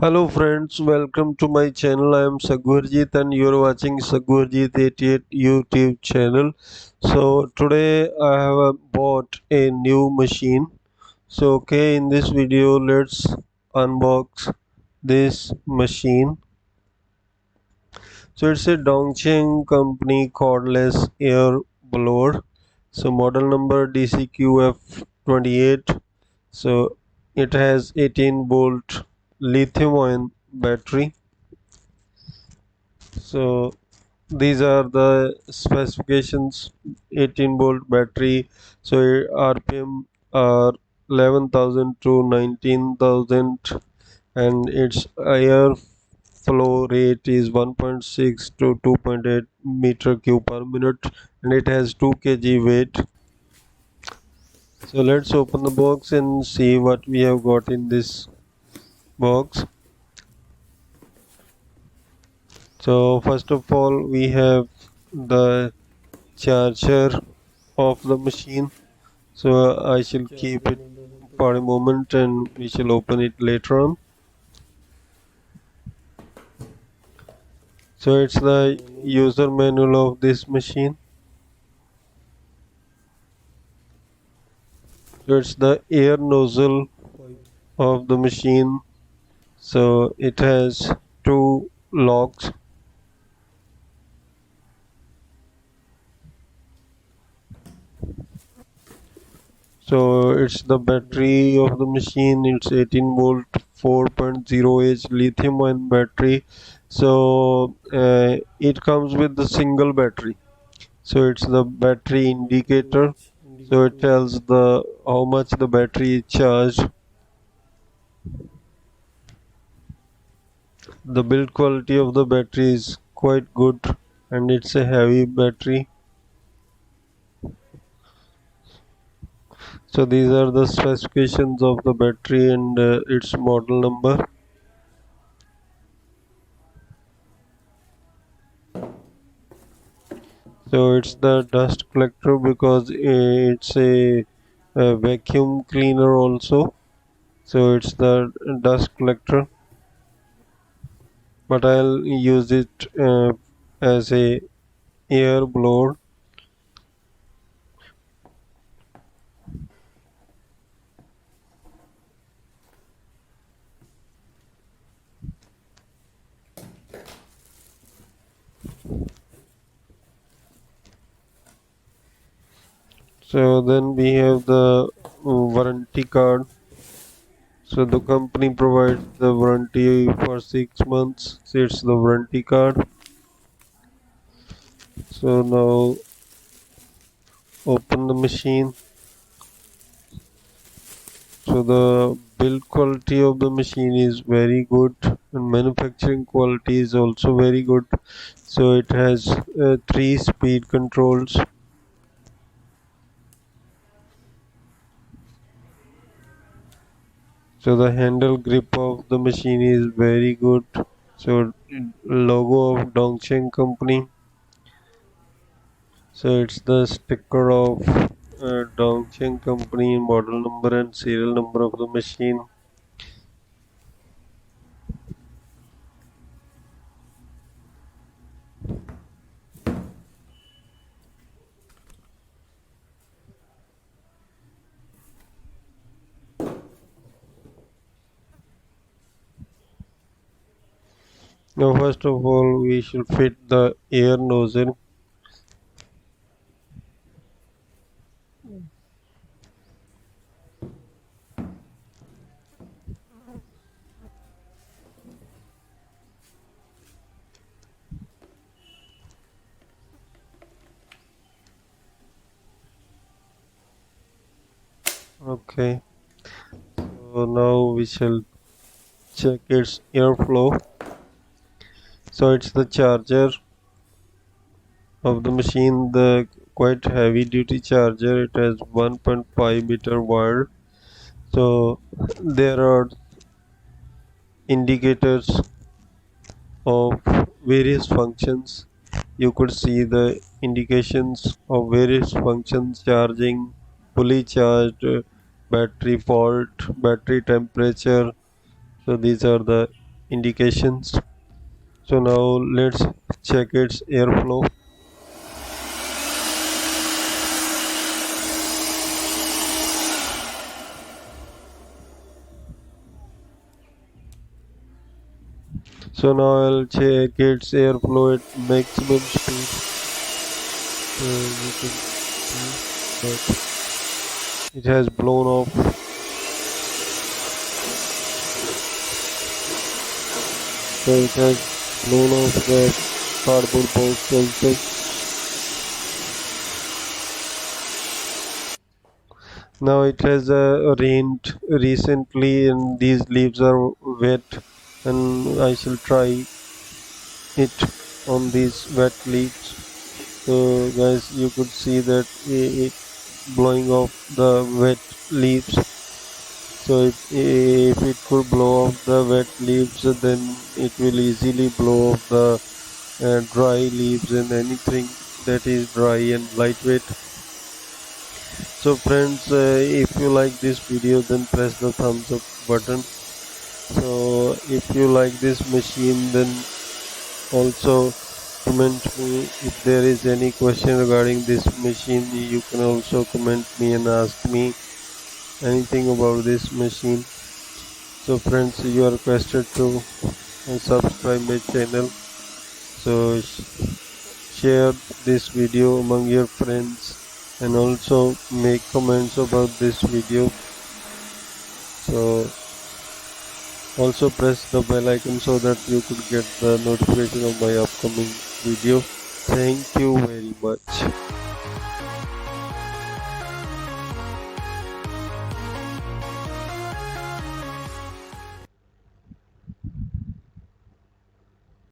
Hello friends, welcome to my channel. I am Sagurjit and you are watching Sagurjit 88 YouTube channel. So today I have bought a new machine. So okay, in this video let's unbox this machine. So it's a Dongcheng company cordless air blower. So model number DCQF28. So it has 18-volt lithium ion battery. So these are the specifications: 18-volt battery. So RPM are 11,000 to 19,000, and its air flow rate is 1.6 to 2.8 meter cube per minute, and it has 2 kg weight. So let's open the box and see what we have got in this box. So first of all we have the charger of the machine. So I shall keep it for a moment and we shall open it later on. So it's the user manual of this machine. So it's the air nozzle of the machine. So it has two locks. So it's the battery of the machine. It's 18 volt 4.0H lithium ion battery. So it comes with the single battery. So it's the battery indicator. So it tells the how much the battery is charged. The build quality of the battery is quite good, and it's a heavy battery. So these are the specifications of the battery and its model number. So it's the dust collector because it's a vacuum cleaner also. So it's the dust collector, but I'll use it as a air blower. So then we have the warranty card. So the company provides the warranty for 6 months. So it's the warranty card. So now open the machine. So the build quality of the machine is very good, and manufacturing quality is also very good. So it has three speed controls. So the handle grip of the machine is very good. So logo of Dongcheng company. So it's the sticker of Dongcheng company, model number and serial number of the machine. Now first of all we should fit the air nozzle. Okay, so now we shall check its airflow. So it's the charger of the machine, the quite heavy duty charger. It has 1.5 meter wire. So there are indicators of various functions. You could see the indications of various functions: charging, fully charged, battery fault, battery temperature. So these are the indications. So now let's check its airflow. So now I'll check its airflow at maximum speed. You can see that it has blown off. So it has blown off the cardboard box also. Now it has rained recently and these leaves are wet, and I shall try it on these wet leaves. So guys, you could see that it blowing off the wet leaves. So if it could blow off the wet leaves, then it will easily blow off the dry leaves and anything that is dry and lightweight. So friends, if you like this video, then press the thumbs up button. So if you like this machine, then also comment me. If there is any question regarding this machine, you can also comment me and ask me anything about this machine. So friends, you are requested to subscribe my channel. So share this video among your friends and also make comments about this video. So also press the bell icon so that you could get the notification of my upcoming video. Thank you very much.